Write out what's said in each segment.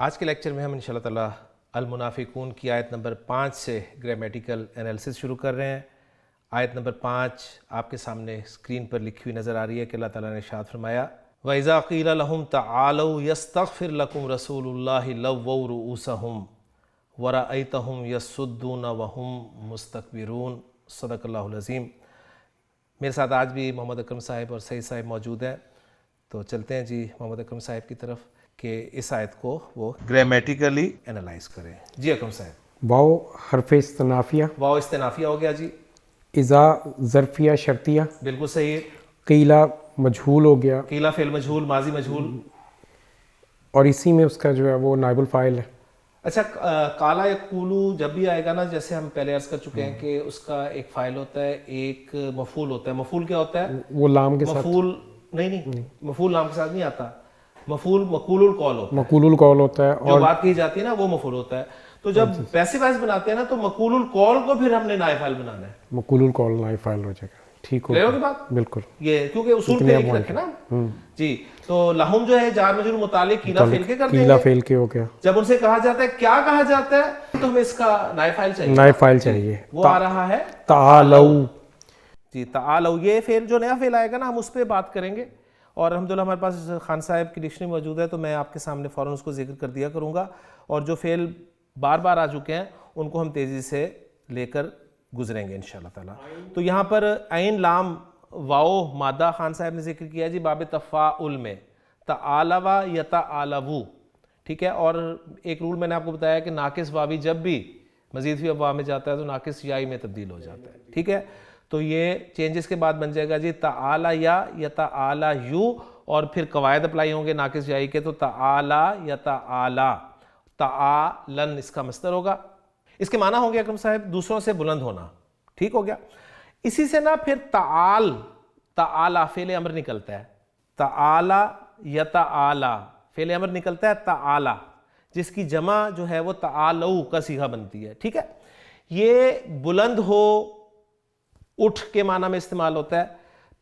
آج کے لیکچر میں ہم انشاءاللہ تعالی المنافقون کی آیت نمبر 5 سے گرامیٹیکل انالیسس شروع کر رہے ہیں۔ آیت نمبر 5 آپ کے سامنے اسکرین پر لکھی ہوئی نظر آ رہی ہے کہ اللہ تعالیٰ نے ارشاد فرمایا وَإِذَا قِيلَ لَهُمْ تَعَالَوْا يَسْتَغْفِرْ لَكُمْ رَسُولُ اللَّهِ لَوَّوْا رُؤُوسَهُمْ وَرَأَيْتَهُمْ يَسُدُّونَ وَهُمْ مُسْتَكْبِرُونَ۔ صدق اللہ العظیم۔ میرے ساتھ آج بھی محمد اکرم صاحب اور سعید صاحب موجود ہیں، تو چلتے ہیں جی محمد اکرم صاحب کی طرف کہ اس آیت کو وہ گرامیٹیکلی انالائز کریں۔ جی اکرم صاحب۔ واو حرف استنافیہ، واو استنافیہ ہو گیا جی، اذا ظرفیہ شرطیہ، بالکل صحیح۔ قیلا مجہول ہو گیا، قیلا فعل مجہول ماضی مجہول، اور اسی میں اس کا جو ہے وہ نائب الفاعل ہے۔ اچھا کالا یقولو جب بھی آئے گا نا، جیسے ہم پہلے عرض کر چکے ہیں کہ اس کا ایک فاعل ہوتا ہے، ایک مفعول ہوتا ہے۔ مفعول کیا ہوتا ہے؟ وہ لام کے ساتھ، مفعول نہیں، مفعول نام کے ساتھ نہیں آتا، مفعول مقول القول ہوتا ہے، مقول القول ہوتا ہے، جو اور بات کہی جاتی ہے نا وہ مفعول ہوتا ہے۔ تو جب پیسو وائز بناتے ہیں نا تو مقول القول کو پھر ہم نے نائب فاعل بنانا ہے۔ مقول القول نائب فاعل ہو جائے گا، ٹھیک ہو کلیئر ہوگی بات؟ بالکل، یہ کیونکہ اصول پہ لکھ رکھے نا جی۔ تو لہم جو ہے جار مجرور متعلق قیلا فعل کے کر دیں قیلا گے۔ فعل کے ہو گیا، جب ان سے کہا جاتا ہے کیا کہا جاتا ہے تو ہمیں اس کا نائب فاعل چاہیے، نائب فاعل چاہیے۔ وہ آ رہا ہے تعالو، جی تعالو۔ یہ فعل جو نیا فعل آئے گا نا ہم اس پہ بات کریں گے، اور الحمدللہ ہمارے پاس خان صاحب کی ڈکشنری موجود ہے تو میں آپ کے سامنے فوراً اس کو ذکر کر دیا کروں گا، اور جو فعل بار بار آ چکے ہیں ان کو ہم تیزی سے لے کر گزریں گے انشاءاللہ تعالیٰ۔ تو یہاں پر عین لام واو مادہ خان صاحب نے ذکر کیا ہے جی باب تفاعل میں، تعالوا یتعالو، ٹھیک ہے۔ اور ایک رول میں نے آپ کو بتایا کہ ناقص واوی جب بھی مزید فی افواہ میں جاتا ہے تو ناقص یائی میں تبدیل ہو جاتا ہے، ٹھیک ہے۔ تو یہ چینجز کے بعد بن جائے گا جی تعالی یا یتعالیو، اور پھر قواعد اپلائی ہوں گے ناقص یائی کے، تو تعالی یتعالی، تعالن اس کا مصدر ہوگا۔ اس کے معنی ہوں گے اکرم صاحب دوسروں سے بلند ہونا، ٹھیک ہو گیا۔ اسی سے نا پھر تعال، تعالی فعل امر نکلتا ہے، تعالی یتعالی فعل امر نکلتا ہے تعالی، جس کی جمع جو ہے وہ تعالو کا صیغہ بنتی ہے، ٹھیک ہے۔ یہ بلند ہو، اٹھ کے معنی میں استعمال ہوتا ہے،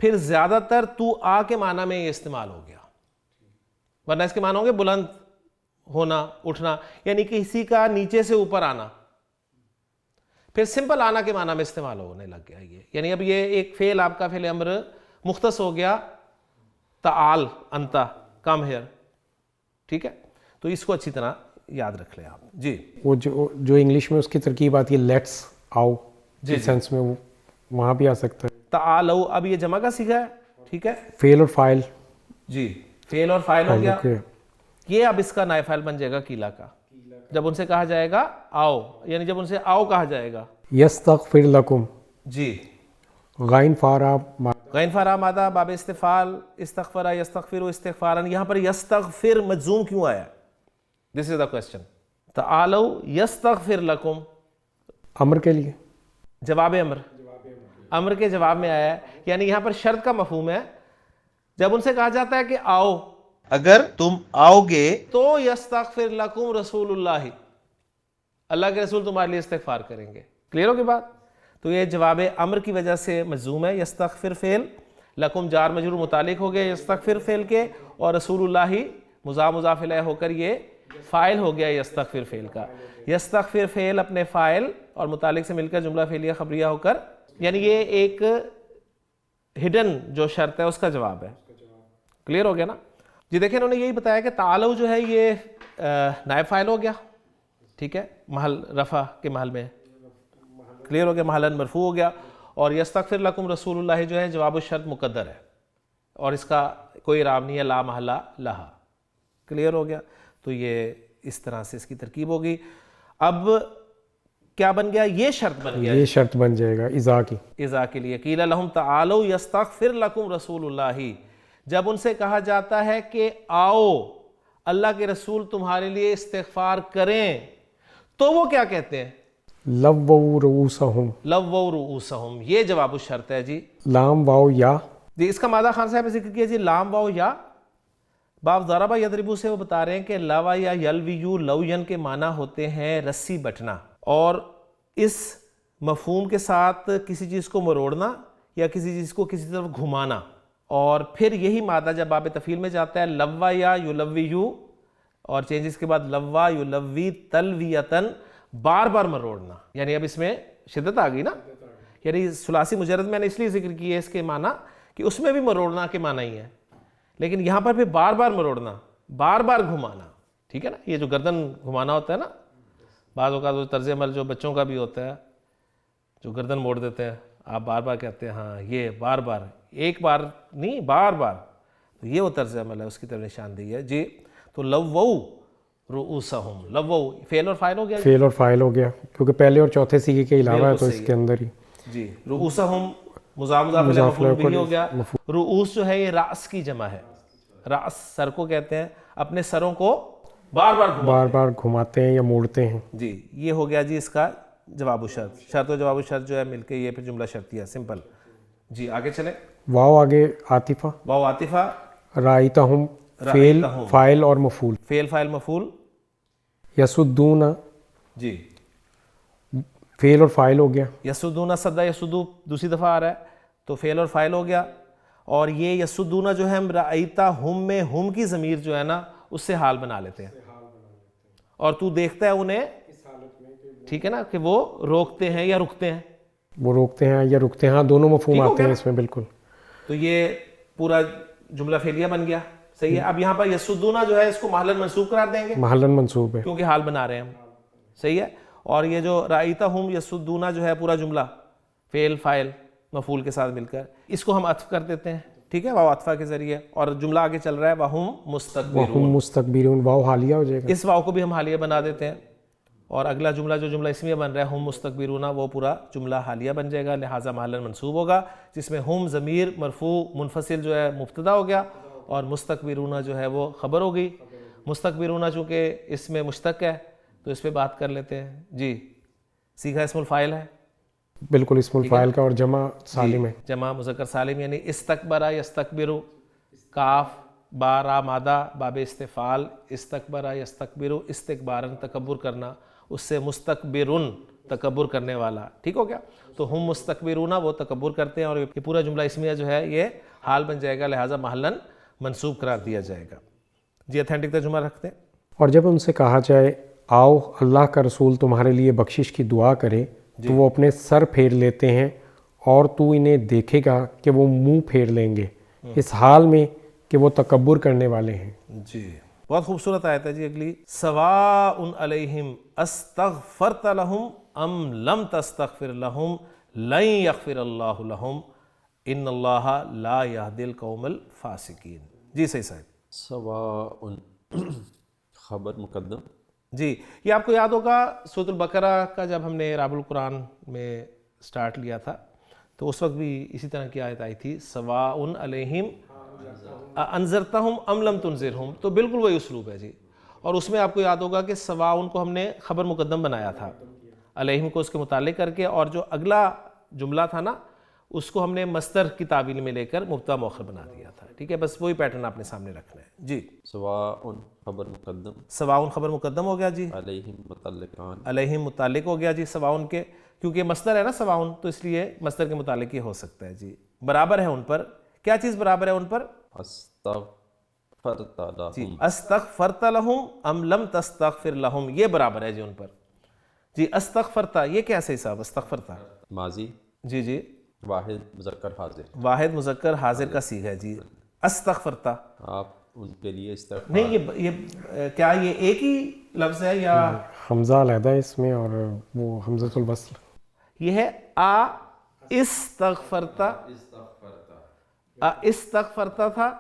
پھر زیادہ تر تو آ کے معنی میں یہ استعمال ہو گیا، ورنہ اس کے معنی ہوں گے بلند ہونا، اٹھنا، یعنی کسی کا نیچے سے اوپر آنا۔ پھر سمپل آنا کے معنی میں استعمال ہونے لگ گیا یہ، یعنی اب یہ ایک فعل آپ کا فعل امر مختص ہو گیا، تعال انتا کم ہیئر، ٹھیک ہے۔ تو اس کو اچھی طرح یاد رکھ لیں آپ جی۔ وہ جو انگلش میں اس کی ترکیب آتی ہے لیٹس آؤ، جس سینس میں وہ وہاں بھی آ سکتا ہے۔ تعالو اب یہ جمع کا صیغہ ہے، ٹھیک ہے، فعل اور فاعل، جی فعل اور فاعل ہو گیا۔ یہ اب اس کا نائب فاعل بن جائے گا قیلا کا، جب ان سے کہا جائے گا آؤ، یعنی جب ان سے آؤ کہا جائے گا۔ یستغفر لکم، جی غین فارا، غین فارا مادہ باب استفعال، استغفر یستغفر استغفارا، یہاں پر یستغفر مجزوم کیوں آیا؟ دس از دا کوسچن۔ تعالو یستغفر لکم، امر کے لیے، جواب امر، امر کے جواب میں آیا ہے، یعنی یہاں پر شرط کا مفہوم ہے۔ جب ان سے کہا جاتا ہے کہ آؤ، اگر تم آؤ گے تو یستغفر لکم رسول اللہ، اللہ کے رسول تمہارے لیے استغفار کریں گے۔ کلیئر ہوگی بات؟ تو یہ جواب امر کی وجہ سے مجزوم ہے، یستغفر فعل، لکم جار مجرور متعلق ہو گیا یستغفر فعل کے، اور رسول اللہ مضاف مضاف الیہ ہو کر یہ فاعل ہو گیا یستغفر فعل کا۔ یستغفر فعل اپنے فاعل اور متعلق سے مل کر جملہ فعلیہ خبریہ ہو کر، یعنی یہ ایک ہڈن جو شرط ہے اس کا جواب ہے۔ کلیئر ہو گیا نا جی؟ دیکھیں انہوں نے یہی بتایا کہ تعالو جو ہے یہ نائب فاعل ہو گیا، ٹھیک ہے، محل رفع کے محل میں، کلیئر ہو گیا، محلاً مرفوع ہو گیا، اور یستغفر لکم رسول اللہ جو ہے جواب الشرط مقدر ہے، اور اس کا کوئی اعراب نہیں ہے، لا محلہ لہا۔ کلیئر ہو گیا؟ تو یہ اس طرح سے اس کی ترکیب ہوگی۔ اب کیا بن گیا؟ یہ شرط بن گیا، یہ شرط بن جائے گا اذا کی، اذا کے لیے، قیل لہم تعالوا یستغفر لکم رسول اللہ، جب ان سے کہا جاتا ہے کہ آؤ اللہ کے رسول تمہارے لیے استغفار کریں، تو وہ کیا کہتے ہیں؟ لووا رؤوسہم، لووا رؤوسہم، یہ جواب الشرط ہے جی۔ لام واو یا، جی اس کا مادہ خان صاحب نے ذکر کیا جی لام واو یا، باب ضربہ یضربو سے وہ بتا رہے ہیں کہ لوا یا یلویو لوین کے معنی ہوتے ہیں رسی بٹنا، اور اس مفہوم کے ساتھ کسی چیز کو مروڑنا یا کسی چیز کو کسی طرف گھمانا، اور پھر یہی مادہ جب باب تفعیل میں جاتا ہے لوا یا یلویو، اور چینجز کے بعد لوا یلوی تلویتن بار بار مروڑنا، یعنی اب اس میں شدت آ گئی نا، یعنی ثلاثی مجرد میں نے اس لیے ذکر کی ہے اس کے معنی کہ اس میں بھی مروڑنا کے معنی ہی ہے، لیکن یہاں پر بھی بار بار مروڑنا، بار بار گھمانا، ٹھیک ہے نا، یہ جو گردن گھمانا ہوتا ہے نا، بعض اوقات وہ طرز عمل جو بچوں کا بھی ہوتا ہے جو گردن موڑ دیتے ہیں، آپ بار بار کہتے ہیں ہاں یہ بار بار، ایک بار نہیں بار بار، تو یہ وہ طرز عمل ہے، اس کی طرف نشاندہی ہے جی۔ تو لوّو رؤوسہم، لوّو فعل اور فاعل ہو گیا فعل اور فاعل ہو گیا کیونکہ پہلے اور چوتھے سیغے کے علاوہ ہے تو اس کے اندر ہی جی۔ رؤوسہم مضاف الیہ مفعول بھی ہو گیا۔ رؤوس جو ہے یہ راس کی جمع ہے، راس سر کو کہتے ہیں، اپنے سروں کو بار بار گھماتے ہیں یا موڑتے ہیں جی۔ یہ ہو گیا جی اس کا جواب و شرط، شرط و جواب و شرط جو ہے مل کے یہ پھر جملہ شرطیہ سمپل جی۔ آگے چلیں، واو آگے عاطفہ، واو عاطفہ، رائتہم فعل فاعل اور مفعول، فعل فاعل مفعول یسدون جی، فعل اور فاعل ہو گیا، یسدون صدا یسدو دوسری دفعہ آ رہا ہے تو فعل اور فاعل ہو گیا، اور یہ یسدون جو ہے ہم رأیتا ہم میں ہم کی ضمیر جو ہے نا اس سے حال بنا لیتے ہیں، اور تو دیکھتا ہے انہیں، ٹھیک ہے نا، کہ وہ روکتے ہیں یا رکتے ہیں، وہ روکتے ہیں یا رکتے ہیں، ہاں دونوں مفہوم آتے ہیں اس میں بالکل۔ تو یہ پورا جملہ فعلیہ بن گیا، صحیح ہے۔ اب یہاں پر یسدونا جو ہے اس کو محلاً منصوب قرار دیں گے، محلاً منصوب ہے کیونکہ حال بنا رہے ہیں ہم، صحیح ہے۔ اور یہ جو رأیتا ہم یسدونا جو ہے پورا جملہ فعل فاعل مفعول کے ساتھ مل کر اس کو ہم عطف کر دیتے ہیں، ٹھیک ہے، واو عطفہ کے ذریعے، اور جملہ آگے چل رہا ہے وَهُمْ مُسْتَكْبِرُونَ، وَهُمْ مُسْتَكْبِرُونَ، واو حالیہ ہو جائے گا، اس واو کو بھی ہم حالیہ بنا دیتے ہیں، اور اگلا جملہ جو جملہ اسمیہ بن رہا ہے ہم مستکبرون، وہ پورا جملہ حالیہ بن جائے گا، لہٰذا محلاً منصوب ہوگا، جس میں ہم ضمیر مرفوع منفصل جو ہے مبتدا ہو گیا، اور مستکبرون جو ہے وہ خبر ہو گئی۔ مستکبرون چونکہ اس میں مشتق ہے تو اس پہ بات کر لیتے ہیں جی۔ سیکھا اسم الفاعل ہے بالکل اسم الفاعل کا، اور جمع سالم ہے، جمع مذکر سالم، یعنی استکبر یستکبرو، کاف با را مادہ باب استفعال، استکبر یستکبر، استکبارن تکبر کرنا، اس سے مستکبرن تکبر کرنے والا، ٹھیک ہو گیا۔ تو ہم مستکبرون وہ تکبر کرتے ہیں، اور یہ پورا جملہ اسمیہ جو ہے یہ حال بن جائے گا، لہٰذا محلاً منصوب قرار دیا جائے گا جی۔ اتھینٹک ترجمہ رکھتے ہیں۔ اور جب ان سے کہا جائے آؤ اللہ کا رسول تمہارے لیے بخشش کی دعا کرے تو وہ اپنے سر پھیر لیتے ہیں، اور تو انہیں دیکھے گا کہ وہ منہ پھیر لیں گے اس حال میں کہ وہ تکبر کرنے والے ہیں جی۔ بہت خوبصورت آیت ہے جی اگلی، سواء علیہم استغفرت لہم ام لم تستغفر لہم لن یغفر اللہ لہم ان اللہ لا یہدی القوم الفاسقین جی۔ صحیح صاحب، سواء خبر مقدم جی۔ یہ آپ کو یاد ہوگا سورۃ البقرہ کا جب ہم نے راب القرآن میں سٹارٹ لیا تھا تو اس وقت بھی اسی طرح کی آیت آئی تھی، سواء علیہم انذرتہم ام لم تنذرہم، تو بالکل وہی اسلوب ہے جی۔ اور اس میں آپ کو یاد ہوگا کہ سواء کو ہم نے خبر مقدم بنایا تھا، علیہم کو اس کے متعلق کر کے، اور جو اگلا جملہ تھا نا اس کو ہم نے مصدر کی تعبیر میں لے کر مبتدا مؤخر بنا دیا تھا، ٹھیک ہے، بس وہی پیٹرن آپ نے سامنے رکھنا ہے جی۔ سواء خبر مقدم، سواء خبر مقدم ہو گیا جی، علیہم متعلقان، علیہم متعلق ہو گیا جی سواء کے، کیونکہ مصدر ہے نا سواء، تو اس لیے مصدر کے متعلق ہی ہو سکتا ہے جی۔ برابر ہے ان پر، کیا چیز برابر ہے ان پر؟ استغفرت جی، لہم، استغفرت لہم ام لم تستغفر لہم، یہ برابر ہے جی ان پر جی۔ استغفرتا یہ کیسے حساب، استغفرتا ماضی جی جی، واحد مذکر حاضر، واحد مذکر حاضر کا صیغہ ہے جی۔ استغفرتا آپ ان کے لیے استغفار، نہیں، یہ کیا یہ ایک ہی لفظ ہے یا حمزہ علیحدہ ہے اس میں، اور وہ حمزۃ الوصل، یہ ہے استغفرتا، استغفرتا تھا،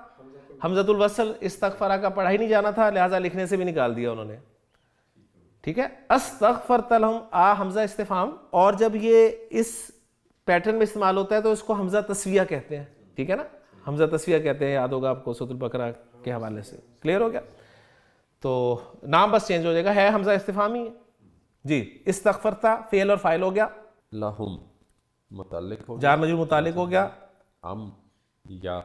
حمزۃ الوصل استغفرہ کا پڑھا ہی نہیں جانا تھا، لہٰذا لکھنے سے بھی نکال دیا انہوں نے، ٹھیک ہے۔ استغفرت لہم، حمزہ استفہام، اور جب یہ اس پیٹرن میں استعمال ہوتا ہے تو اس کو حمزہ تسویہ کہتے ہیں، ٹھیک ہے نا، حمزہ تسویہ کہتے ہیں، یاد ہوگا آپ کو سورۃ البقرہ کے حوالے سے، کلیئر ہو گیا؟ تو نام بس چینج ہو جائے گا، ہے حمزہ استفہامی ہے جی۔ استغفرتا فعل اور فاعل ہو گیا، لہم متعلق ہو، جار مجرور متعلق ہو گیا ام یا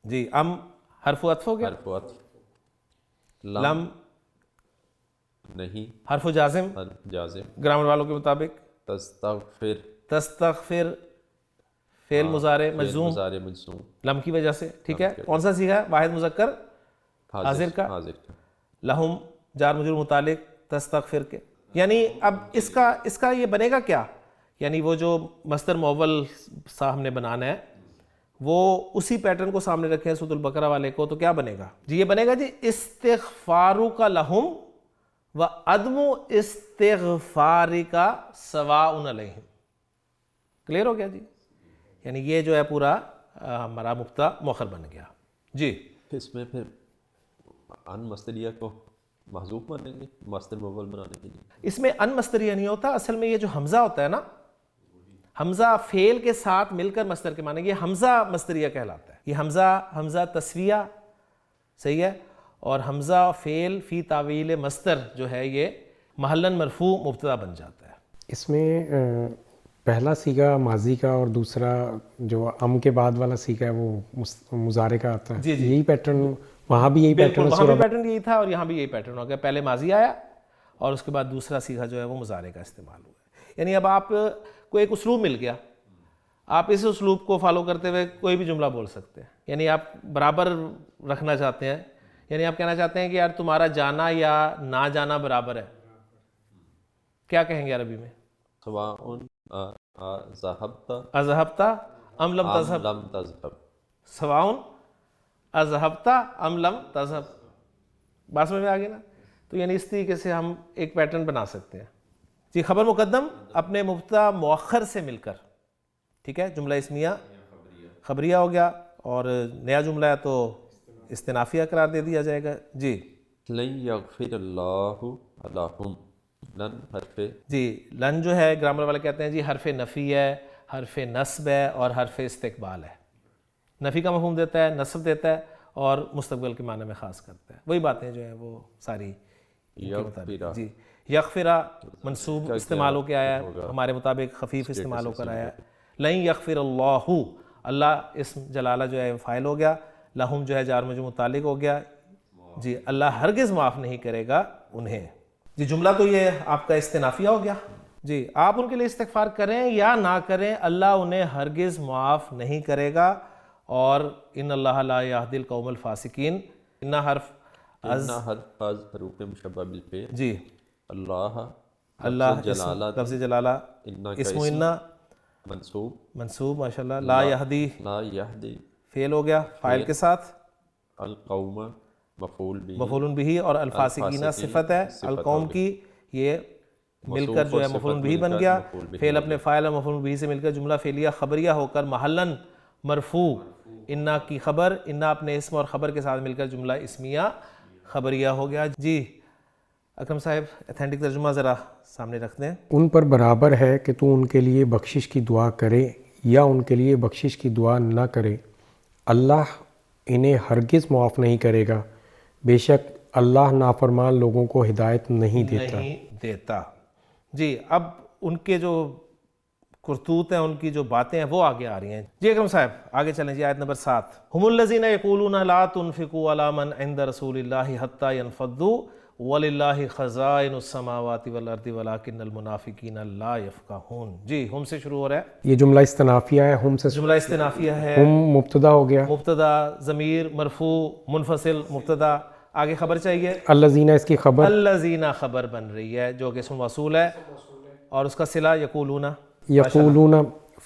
جی، ام حرف عطف ہو گیا، حرف عطف، لم نہیں حرف جازم حرف جازم، گرامر والوں کے مطابق، تستغفر تستغفر فعل مضارع مجزوم مضارع مجزوم، لم کی وجہ سے، ٹھیک ہے۔ کون سا صیغہ ہے؟ واحد مذکر حاضر کا، حاضر کا، لہم جار مجرور متعلق تستغفر کے. یعنی اب اس کا یہ بنے گا کیا؟ یعنی وہ جو مصدر مؤول سا ہم نے بنانا ہے وہ اسی پیٹرن کو سامنے رکھیں سورۃ البقرہ والے کو, تو کیا بنے گا جی؟ یہ بنے گا جی استغفارک لہم و عدم استغفارک سواء علیہم. کلیئر ہو گیا جی؟ یعنی یہ جو ہے پورا ہمارا مبتدا مؤخر بن گیا جی. اس میں پھر ان مصدریہ کو محذوف مانیں گے مصدر مؤول بنانے کے لیے؟ اس میں ان مصدریہ نہیں ہوتا, اصل میں یہ جو حمزہ ہوتا ہے نا, حمزہ فعل کے ساتھ مل کر مصدر کے معنی, یہ حمزہ مصدریہ کہلاتا ہے. یہ حمزہ تسویہ صحیح ہے, اور حمزہ فعل فی تاویل مصدر جو ہے یہ محلاً مرفوع مبتدا بن جاتا ہے. اس میں پہلا سیغہ ماضی کا اور دوسرا جو ام کے بعد والا سیغہ ہے وہ مضارع کا آتا ہے. یہی پیٹرن وہاں بھی یہی پیٹرن وہاں بھی پیٹرن یہی تھا اور یہاں بھی یہی پیٹرن ہو گیا. پہلے ماضی آیا اور اس کے بعد دوسرا سیغہ جو ہے وہ مضارع کا استعمال ہوا. یعنی اب آپ کو ایک اسلوب مل گیا, آپ اس اسلوب کو فالو کرتے ہوئے کوئی بھی جملہ بول سکتے ہیں. یعنی آپ برابر رکھنا چاہتے ہیں, یعنی آپ کہنا چاہتے ہیں کہ یار تمہارا جانا یا نہ جانا برابر ہے, کیا کہیں گے عربی میں؟ سواء ذهبت اذهبت ام لم تذهب, لم تذهب, سواء اذهبت ام لم تذهب. بات سمجھ میں آ گئی نا؟ تو یعنی اس طریقے سے ہم ایک پیٹرن بنا سکتے ہیں جی. خبر مقدم اپنے مبتدا مؤخر سے مل کر, ٹھیک ہے, جملہ اسمیہ خبریہ ہو گیا, اور نیا جملہ ہے تو استنافیہ قرار دے دیا جائے گا جی. لن یغفر اللہ لہم, لن حرف جی لن جو ہے گرامر والے کہتے ہیں جی حرف نفی ہے, حرف نصب ہے اور حرف استقبال ہے. نفی کا مفہوم دیتا ہے, نصب دیتا ہے اور مستقبل کے معنی میں خاص کرتا ہے. وہی باتیں جو ہیں وہ ساری جی. یغفرہ منصوب استعمال ہو کے آیا ہے, ہمارے مطابق خفیف استعمال ہو کر آیا ہے. لن یغفر اللہ, اللہ اسم جلالہ جو ہے فاعل ہو گیا, لہم جو ہے جار مجرور متعلق ہو گیا جی. اللہ ہرگز معاف نہیں کرے گا انہیں جی. جملہ تو یہ آپ کا استنافیہ ہو گیا جی. آپ ان کے لیے استغفار کریں یا نہ کریں, اللہ انہیں ہرگز معاف نہیں کرے گا. اور ان اللہ لا یہدی القوم الفاسقین, ان حرف ان حرف از حروف مشبہ بالفعل جی. اللہ جلالہ لفظ جلالہ اسم انا منصوب ماشاءاللہ. لا یہدی لا یہدی فعل ہو گیا فاعل کے ساتھ, القوم مفعول بہ, اور الفاسقین صفت ہے القوم کی, یہ مل کر جو ہے مفعول بہ بن گیا. فعل اپنے فاعل اور مفعول بہ سے مل کر جملہ فعلیہ خبریہ ہو کر محلاً مرفوع انا کی خبر, انا اپنے اسم اور خبر کے ساتھ مل کر جملہ اسمیہ خبریہ ہو گیا جی. اکرم صاحب اتھینٹک ترجمہ ذرا سامنے رکھ دیں. ان پر برابر ہے کہ تو ان کے لیے بخشش کی دعا کرے یا ان کے لیے بخشش کی دعا نہ کرے, اللہ انہیں ہرگز معاف نہیں کرے گا, بے شک اللہ نافرمان لوگوں کو ہدایت نہیں دیتا جی. اب ان کے جو کرتوت ہیں, ان کی جو باتیں ہیں وہ آگے آ رہی ہیں جی. اکرم صاحب آگے چلیں جی. آیت نمبر 7, ہم الذین یقولون لا تنفقوا علی من عند رسول اللہ حتی ینفضوا وَلِلَّهِ خَزَائِنُ السَّمَاوَاتِ وَالْأَرْضِ وَلَٰكِنَّ الْمُنَافِقِينَ لَا يَفْقَهُونَ جی. ہم سے شروع ہو رہا ہے, یہ جملہ استنافیہ ہے. ہم سے جملہ استنافیہ ہے, ہم مبتدا ہو گیا, مبتدا ضمیر مرفوع منفصل مبتدا, آگے خبر چاہیے. الذین اس کی خبر, الذین خبر بن رہی ہے جو کہ اسم موصول ہے, اور اس کا صلہ یقولون, یقولون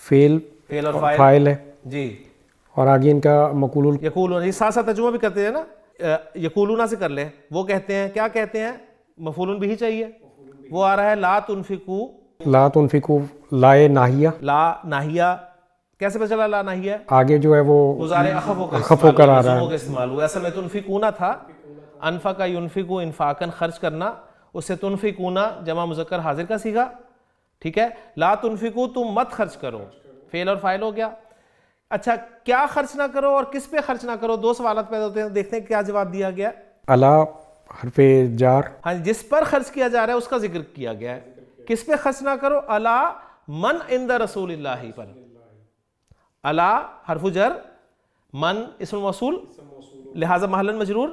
فعل اور فاعل ہے جی. اور آگے ان کا مقول یقولون, یہ ساتھ ساتھ ترجمہ بھی کرتے ہیں نا, یقولون سے کر لیں. وہ کہتے ہیں, کیا کہتے ہیں, مفعول بھی چاہیے, وہ آ رہا ہے لا تنفقوا, لا تنفقوا لا ناہیہ, لا ناہیہ کیسے پتہ چلا لا ناہیہ؟ آگے جو ہے وہ مضارع اخف ہو کر آ رہا ہے, استعمال ہوا. اصل میں تنفقون تھا, انفق ینفق انفاقا خرچ کرنا, اس سے تنفقون جمع مذکر حاضر کا صیغہ, ٹھیک ہے. لا تنفقوا تم مت خرچ کرو, فعل اور فاعل ہو گیا. اچھا کیا خرچ نہ کرو اور کس پہ خرچ نہ کرو؟ دو سوالات پیدا ہوتے ہیں, دیکھتے ہیں کیا جواب دیا گیا. اللہ حرف جار, ہاں جس پر خرچ کیا جا رہا ہے اس کا ذکر کیا گیا ہے. کس پہ خرچ نہ کرو؟ اللہ من عند رسول اللہ پر. اللہ حرف جر, من اسم موصول لہذا محلاً مجرور,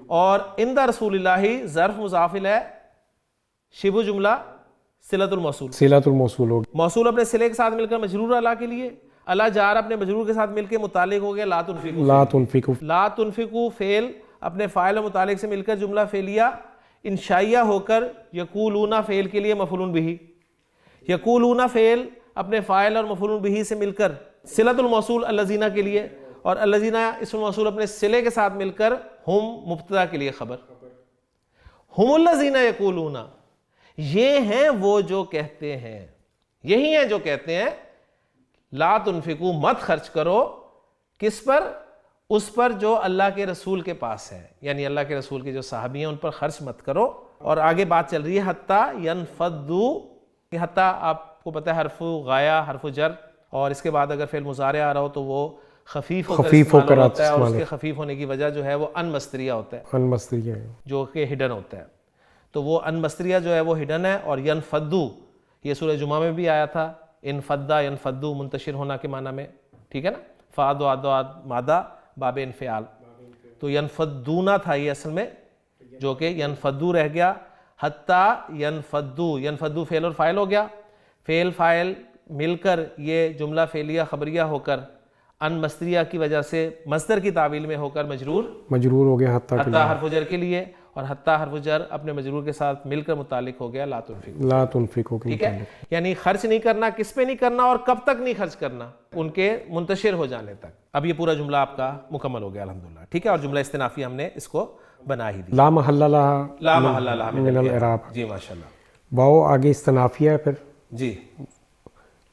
اور عند رسول اللہ ظرف مضاف الیہ شبہ جملہ صلۃ الموصول, صلۃ الموصول ہو گیا, موصول اپنے صلے کے ساتھ مل کر مجرور اللہ کے لیے, اللہ جار اپنے مجرور کے ساتھ مل کے متعلق ہو گیا لا تنفقوا. لا تنفقوا, لا تنفقوا فعل اپنے فاعل و متعلق سے مل کر جملہ فعلیہ انشائیہ ہو کر یقولون فعل کے لیے مفعول بہ، یقولون فعل اپنے فاعل اور مفعول بہ سے مل کر صلۃ الموصول الذین کے لیے، اور الذین اسم موصول اپنے صلے کے ساتھ مل کر ہم مبتدا کے لیے خبر. ہم الذین یقولون، یہ ہیں وہ جو کہتے ہیں، یہی ہیں جو کہتے ہیں لا تنفقوا، مت خرچ کرو، کس پر؟ اس پر جو اللہ کے رسول کے پاس ہے، یعنی اللہ کے رسول کے جو صحابی ہیں ان پر خرچ مت کرو. اور آگے بات چل رہی ہے حتیٰ ینفضوا، کہ حتیٰ آپ کو پتہ ہے حرف غایہ، حرف جر، اور اس کے بعد اگر فعل مضارع آ رہا ہو تو وہ خفیف ہو کر ہوتا ہے، اور اس کے خفیف ہونے کی وجہ جو ہے وہ ان مستریہ ہوتا ہے، ان مستریہ ہے جو کہ ہڈن ہوتا ہے. تو وہ ان مستریہ جو ہے وہ ہڈن ہے. اور ینفضوا یہ سورہ جمعہ میں بھی آیا تھا، انفضا ینفضوا منتشر ہونا کے معنی میں، ٹھیک ہے نا، فاد و عاد مادہ باب انفعال، تو ینفضون تھا یہ اصل میں، جو کہ ینفضوا رہ گیا. حتیٰ ینفضوا، ینفضوا فعل اور فاعل ہو گیا، فعل فاعل مل کر یہ جملہ فعلیہ خبریہ ہو کر ان مصدریہ کی وجہ سے مصدر کی تعویل میں ہو کر مجرور ہو گیا حتیٰ حرف جر کے لیے، اور حتیٰ حرف جر اپنے مجرور کے ساتھ مل کر متعلق ہو گیا لا تنفقوا. ٹھیک ہے، یعنی خرچ نہیں کرنا، کس پہ نہیں کرنا اور کب تک نہیں خرچ کرنا؟ ان کے منتشر ہو جانے تک. اب یہ پورا جملہ آپ کا مکمل ہو گیا الحمدللہ. ٹھیک ہے، اور جملہ استنافی ہم نے اس کو بنا ہی دی. لا محل لہا من الاعراب. جی ماشاءاللہ. واو آگے استنافیہ ہے، پھر جی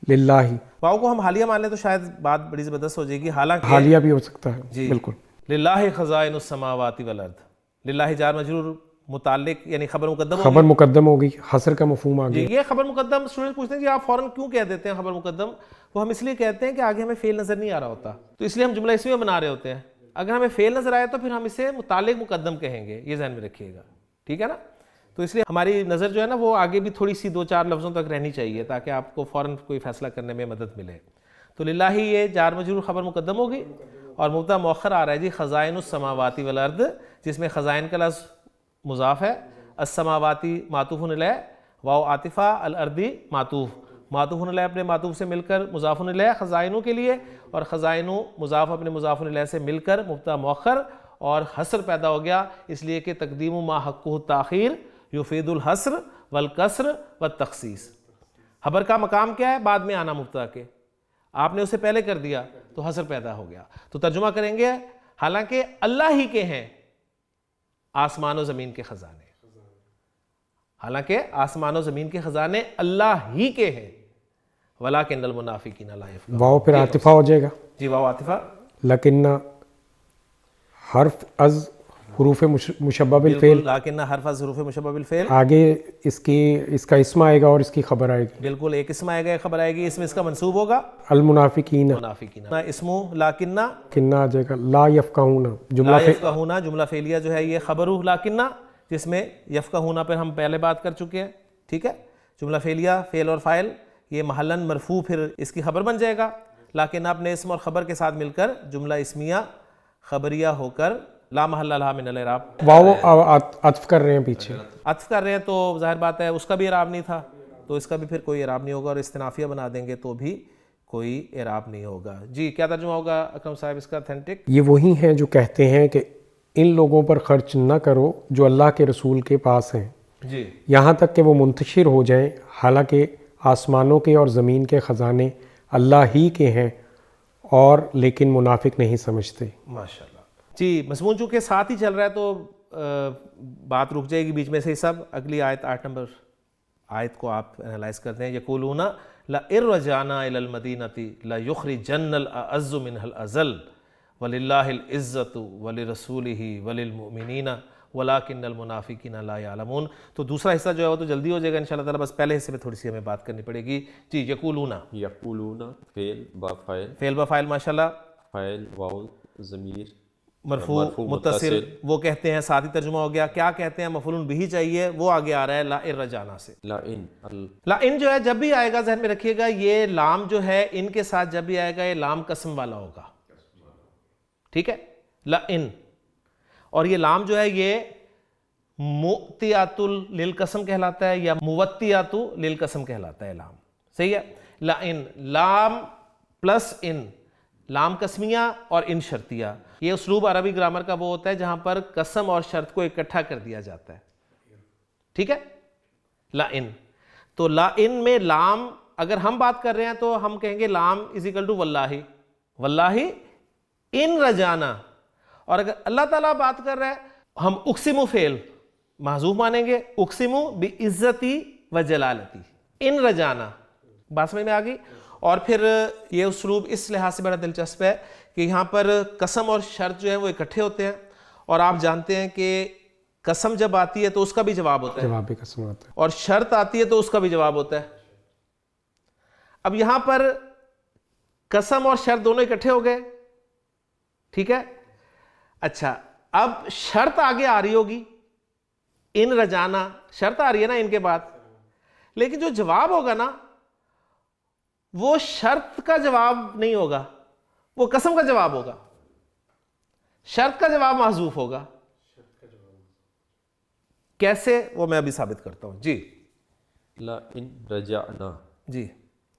للہ. واو کو ہم حالیہ مان لیں تو شاید بات بڑی زبردست ہو جائے گی، حالانکہ حالیہ بھی ہو سکتا ہے. جی بالکل. للہ خزائن السماوات والارض، للہ جار مجرور متعلق یعنی خبر مقدم ہوگی. خبر مقدم ہوگی، حصر کا مفہوم آ گیا. یہ خبر مقدم اسٹوڈنٹ پوچھتے ہیں جی آپ فوراً کیوں کہہ دیتے ہیں خبر مقدم؟ وہ ہم اس لیے کہتے ہیں کہ آگے ہمیں فعل نظر نہیں آ رہا ہوتا، تو اس لیے ہم جملہ اسمیہ بنا رہے ہوتے ہیں. اگر ہمیں فعل نظر آئے تو پھر ہم اسے متعلق مقدم کہیں گے، یہ ذہن میں رکھیے گا. ٹھیک ہے نا، تو اس لیے ہماری نظر جو ہے نا وہ آگے بھی تھوڑی سی 2-4 لفظوں تک رہنی چاہیے تاکہ آپ کو فوراً کوئی فیصلہ کرنے میں مدد ملے. تو للہ یہ جار مجرور خبر مقدم ہوگی، اور مبتدا مؤخر آ رہا ہے جی خزائن السماوات والارض، جس میں خزائن کا لفظ مضاف ہے، السماواتی معطوف علیہ، واو عاطفہ، الارضی معطوف علیہ اپنے معطوف سے مل کر مضاف علیہ خزائنوں کے لیے، اور خزائنوں مضاف اپنے مضاف علیہ سے مل کر مبتدا مؤخر، اور حصر پیدا ہو گیا اس لیے کہ تقدیم ما حقہ التاخیر یفید الحصر والکسر والتخصیص. خبر کا مقام کیا ہے؟ بعد میں آنا مبتدا کے، آپ نے اسے پہلے کر دیا تو حصر پیدا ہو گیا. تو ترجمہ کریں گے حالانکہ اللہ ہی کے ہیں آسمان و زمین کے خزانے، حالانکہ آسمان و زمین کے خزانے اللہ ہی کے ہیں، وَلَٰكِنَّ الْمُنَافِقِينَ لَا يَفْقَهُونَ. واو پھر عاطفہ ہو جائے گا. جی واو عاطفہ، لیکن حرف از حروف مشبہ بالفعل، لیکن حرف از حروف مشبہ بالفعل، آگے اس کا اسم آئے گا اور اس کی خبر آئے گی. بالکل ایک اسم آئے گا، ایک خبر آئے گی. اسم اس کا منصوب ہوگا المنافقین، منافقین، اسمو لیکن کنہ آ جائے گا. لا یفقہون لا یفقہون، جملہ فعلیہ جو ہے یہ خبرو لیکن، جس میں یفقہون پر ہم پہلے بات کر چکے ہیں. ٹھیک ہے، جملہ فعلیہ فعل اور فاعل یہ محلاً مرفوع پھر اس کی خبر بن جائے گا، لیکن اپنے اسم اور خبر کے ساتھ مل کر جملہ اسمیہ خبریہ ہو کر لا محل لہا من الاعراب. واو عطف کر رہے ہیں پیچھے، عطف کر رہے ہیں تو ظاہر بات ہے اس کا بھی اعراب نہیں تھا، تو اس کا بھی پھر کوئی اعراب نہیں ہوگا، اور استنافیہ بنا دیں گے تو بھی کوئی اعراب نہیں ہوگا. جی کیا ترجمہ ہوگا اکرم صاحب اس کا اتھینٹک؟ یہ وہی ہیں جو کہتے ہیں کہ ان لوگوں پر خرچ نہ کرو جو اللہ کے رسول کے پاس ہیں، جی یہاں تک کہ وہ منتشر ہو جائیں، حالانکہ آسمانوں کے اور زمین کے خزانے اللہ ہی کے ہیں، اور لیکن منافق نہیں سمجھتے. ماشاءاللہ. جی مضمون چونکہ ساتھ ہی چل رہا ہے تو بات رک جائے گی بیچ میں سے ہی سب. اگلی آیت 8 نمبر آیت کو آپ انالائز کرتے ہیں. یقولون لئن رجعنا الی المدینۃ لیخرجن الاعز منها الاذل وللہ العزۃ ولرسولہ وللمؤمنین ولکن المنافقین لا یعلمون. تو دوسرا حصہ جو ہے وہ تو جلدی ہو جائے گا انشاءاللہ تعالیٰ، بس پہلے حصے میں تھوڑی سی ہمیں بات کرنی پڑے گی. جی یقولون فعل با فاعل، فعل با فاعل ماشاءاللہ، فاعل واو ضمیر مرفوع متصل، وہ کہتے ہیں ساتھ ہی ترجمہ ہو گیا. کیا کہتے ہیں؟ مفعول بہ چاہیے، وہ آگے آ رہا ہے لئن رجعنا سے. لئن جو ہے جب بھی آئے گا ذہن میں رکھیے گا، یہ لام جو ہے ان کے ساتھ جب بھی آئے گا یہ لام قسم والا ہوگا. ٹھیک ہے، لئن، اور یہ لام جو ہے یہ مؤتیات للقسم کہلاتا ہے یا موتیات للقسم کہلاتا ہے. لام صحیح ہے. لئن، لام پلس ان، لام قسمیہ اور ان شرطیہ. یہ اسلوب عربی گرامر کا وہ ہوتا ہے جہاں پر قسم اور شرط کو اکٹھا کر دیا جاتا ہے. ٹھیک ہے, لَإِن. تو لَإِن میں لام اگر ہم بات کر رہے ہیں تو ہم کہیں گے لام از اکول ٹو واللہ, واللہ ان رجانا. اور اگر اللہ تعالیٰ بات کر رہا ہے ہم اقسم فعل محذوف مانیں گے, اقسم بعزتی و جلالتی ان رجانا. بات سمجھ میں آ گئی. اور پھر یہ اسلوب اس لحاظ سے بڑا دلچسپ ہے کہ یہاں پر قسم اور شرط جو ہے وہ اکٹھے ہوتے ہیں, اور آپ جانتے ہیں کہ قسم جب آتی ہے تو اس کا بھی جواب ہوتا ہے, جواب قسم آتا ہے, اور شرط آتی ہے تو اس کا بھی جواب ہوتا ہے. اب یہاں پر قسم اور شرط دونوں اکٹھے ہو گئے, ٹھیک ہے. اچھا, اب شرط آگے آ رہی ہوگی, ان رجانا شرط آ رہی ہے نا ان کے بعد, لیکن جو جواب ہوگا نا وہ شرط کا جواب نہیں ہوگا, وہ قسم کا جواب ہوگا. شرط کا جواب محذوف ہوگا. کیسے, وہ میں ابھی ثابت کرتا ہوں. جی لَإِن رَجَعْنَا, جی,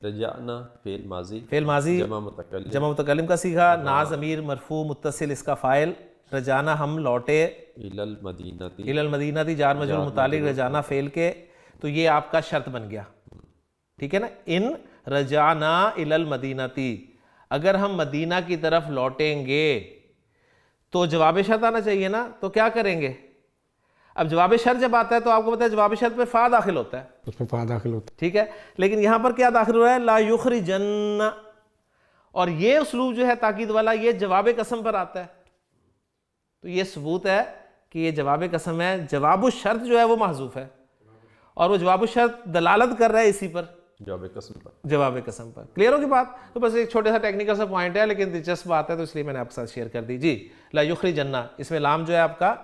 رجعنا فعل ماضی, فعل ماضی جمع متکلم کا صیغہ, نا ضمیر مرفوع متصل اس کا فاعل, رجانا ہم لوٹے, الی المدینۃ, الی المدینہ جار مجرور متعلق رجانا فعل کے, تو یہ آپ کا شرط بن گیا, ٹھیک ہے نا. ان رجعنا الی المدینہ, اگر ہم مدینہ کی طرف لوٹیں گے تو جواب شرط آنا چاہیے نا, تو کیا کریں گے. اب جواب شرط جب آتا ہے تو آپ کو پتہ ہے جواب شرط پہ فا داخل ہوتا ہے, اس میں فا داخل ہوتا ٹھیک ہے. لیکن یہاں پر کیا داخل ہو رہا ہے, لا یخرجن, اور یہ اسلوب جو ہے تاکید والا یہ جواب قسم پر آتا ہے. تو یہ ثبوت ہے کہ یہ جواب قسم ہے. جواب الشرط جو ہے وہ محذوف ہے, اور وہ جواب الشرط دلالت کر رہا ہے اسی پر, جواب قسم پر, جواب قسم پر. کلیئر ہوگی بات. تو بس ایک چھوٹا سا ٹیکنیکل سا پوائنٹ ہے لیکن دلچسپ بات ہے, تو اس لیے میں نے آپ کے ساتھ شیئر کر دی. جی, لا یخرجن, اس میں لام جو ہے آپ کا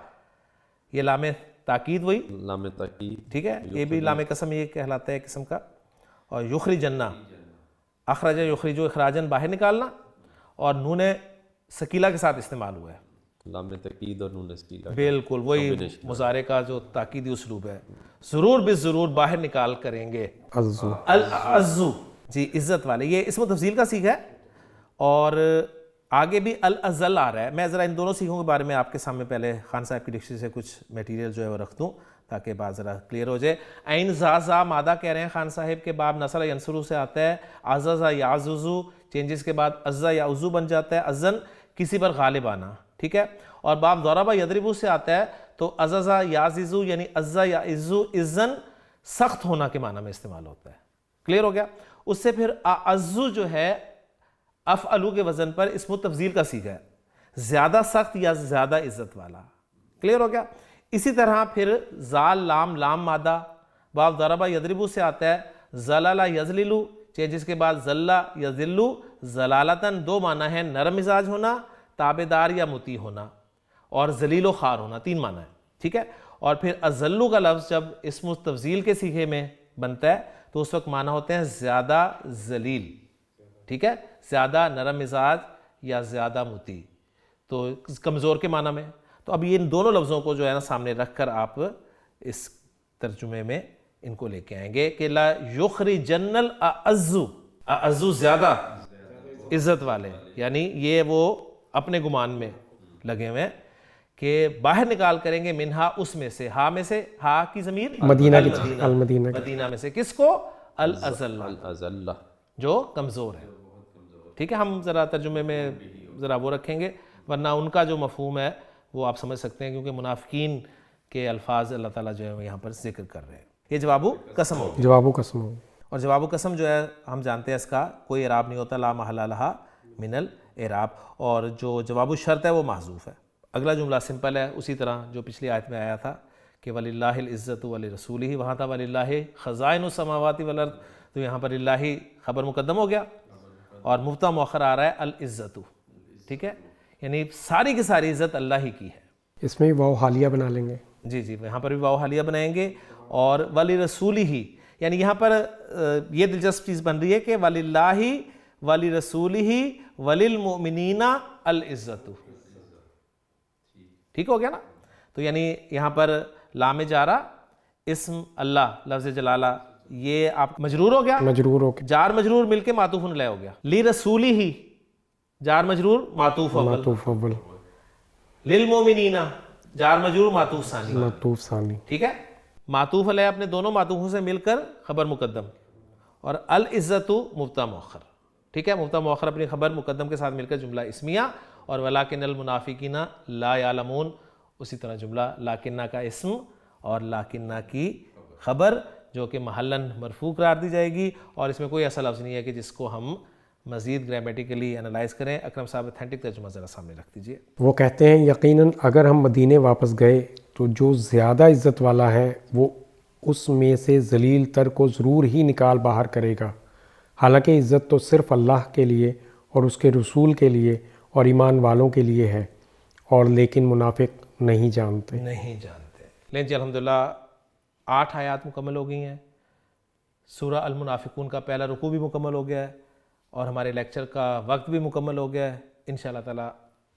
یہ لام تاکید وہی, لام تاکید, ٹھیک ہے, یہ بھی لام قسم یہ کہلاتا ہے قسم کا. اور یخرجن, اخرج یخرجو اخراجن باہر نکالنا, اور نون ثقیلہ کے ساتھ استعمال ہوا ہے. لام تاکید اور نون ثقیلہ, بالکل وہی مضارع کا جو تاکیدی اسلوب ہے. ضرور بالضرور باہر نکال کریں گے. عزو, العزو, جی عزت والے, یہ اسم و تفضیل کا صیغہ ہے. اور آگے بھی الازل آ رہا ہے. میں ذرا ان دونوں صیغوں کے بارے میں آپ کے سامنے پہلے خان صاحب کی ڈکشنری سے کچھ میٹیریل جو ہے وہ رکھ دوں تاکہ بات ذرا کلیئر ہو جائے. عین زا مادہ کہہ رہے ہیں خان صاحب کے باب نصر ینصرو سے آتا ہے. عززا یعززو چینجز کے بعد عزا یا عزو بن جاتا ہے, ازن کسی پر غالب آنا, ٹھیک ہے. اور باب ضربا یضربو سے آتا ہے تو عززا یعززو یعنی عزا یا عزو ازن سخت ہونا کے معنی میں استعمال ہوتا ہے. کلیئر ہو گیا. اس سے پھر اعزو جو ہے افعلو کے وزن پر اسم تفضیل کا صیغہ ہے, زیادہ سخت یا زیادہ عزت والا. کلیئر ہو گیا. اسی طرح پھر زال لام لام مادہ باب ضربہ یضربو سے آتا ہے, زلالہ یزللو چینجز کے بعد زلہ یذلو زلالتاً, دو معنی ہیں, نرم مزاج ہونا, تابعدار یا مطیع ہونا, اور ذلیل و خوار ہونا, تین معنی ہے, ٹھیک ہے. اور پھر ازلو کا لفظ جب اسم تفضیل کے صیغے میں بنتا ہے تو اس وقت معنی ہوتے ہیں زیادہ ذلیل, ٹھیک ہے, زیادہ نرم مزاج یا زیادہ مطیع, تو کمزور کے معنی میں. تو اب یہ ان دونوں لفظوں کو جو ہے نا سامنے رکھ کر آپ اس ترجمے میں ان کو لے کے آئیں گے کہ لا یخرجن الاعزو, اعزو زیادہ عزت والے, یعنی یہ وہ اپنے گمان میں لگے ہوئے ہیں کہ باہر نکال کریں گے, منہا اس میں سے, ہا میں سے, ہا کی ضمیر مدینہ کی, المدینہ, مدینہ میں سے, کس کو, الازل, الازلہ جو کمزور ہے. ٹھیک ہے, ہم ذرا ترجمے میں ذرا وہ رکھیں گے, ورنہ ان کا جو مفہوم ہے وہ آپ سمجھ سکتے ہیں کیونکہ منافقین کے الفاظ اللہ تعالیٰ جو ہے یہاں پر ذکر کر رہے ہیں. یہ جواب قسم ہو, جواب قسم ہو. اور جواب قسم جو ہے ہم جانتے ہیں اس کا کوئی اعراب نہیں ہوتا, لا محل لہا من الاعراب, اور جو جواب الشرط ہے وہ محذوف ہے. اگلا جملہ سمپل ہے, اسی طرح جو پچھلی آیت میں آیا تھا کہ وَلِلَّهِ الْعِزَّةُ وَلِرَسُولِهِ, وہاں تھا وَلِلَّهِ خَزَائِنُ السَّمَاوَاتِ وَالْأَرْضِ, تو یہاں پر للہ خبر مقدم ہو گیا اور مبتدا مؤخر آ رہا ہے العزت, ٹھیک ہے, یعنی ساری کی ساری عزت اللہ ہی کی ہے. اس میں واو حالیہ بنا لیں گے. جی جی, یہاں پر بھی واو حالیہ بنائیں گے. اور وَلِرَسُولِهِ, یعنی یہاں پر یہ دلچسپ چیز بن رہی ہے کہ وَلِلَّهِ وَلِرَسُولِهِ وَلِلْمُؤْمِنِينَ الْعِزَّةُ, ٹھیک ہو گیا نا. تو یعنی یہاں پر لام جارہ اسم اللہ لفظ جلالہ یہ آپ مجرور ہو گیا, مجرور ہو کے, جار مجرور مل کے معطوف علیہ ہو گیا. لِرَسُولِهِ جار مجرور معطوف اول, معطوف اول, لِلْمُؤْمِنِينَ جار مجرور معطوف ثانی, معطوف ثانی, ٹھیک ہے. معطوف علیہ اپنے دونوں معطوفوں سے مل کر خبر مقدم، اور العزت مبتدا مؤخر، ٹھیک ہے، مبتدا مؤخر اپنی خبر مقدم کے ساتھ مل کر جملہ اسمیہ، اور ولاکن المنافقین لا یعلمون اسی طرح جملہ لاکنہ کا اسم اور لاکنہ کی خبر جو کہ محلاً مرفوع قرار دی جائے گی، اور اس میں کوئی ایسا لفظ نہیں ہے کہ جس کو ہم مزید گرامیٹیکلی انالائز کریں۔ اکرم صاحب اتھینٹک ترجمہ ذرا سامنے رکھ دیجئے۔ وہ کہتے ہیں یقیناً اگر ہم مدینے واپس گئے تو جو زیادہ عزت والا ہے وہ اس میں سے ذلیل تر کو ضرور ہی نکال باہر کرے گا، حالانکہ عزت تو صرف اللہ کے لیے اور اس کے رسول کے لیے اور ایمان والوں کے لیے ہے، اور لیکن منافق نہیں جانتے۔ لیکن جی الحمدللہ 8 آیات مکمل ہو گئی ہیں، سورہ المنافقون کا پہلا رکوع بھی مکمل ہو گیا ہے، اور ہمارے لیکچر کا وقت بھی مکمل ہو گیا ہے۔ انشاءاللہ تعالی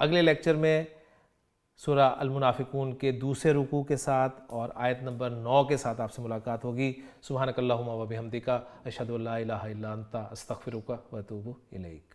اگلے لیکچر میں سورہ المنافقون کے دوسرے رکوع کے ساتھ اور آیت نمبر 9 کے ساتھ آپ سے ملاقات ہوگی۔ سبحانک اللہم و بحمدک، اشہد ان لا الہ الا انت، استغفرک و اتوب الیک۔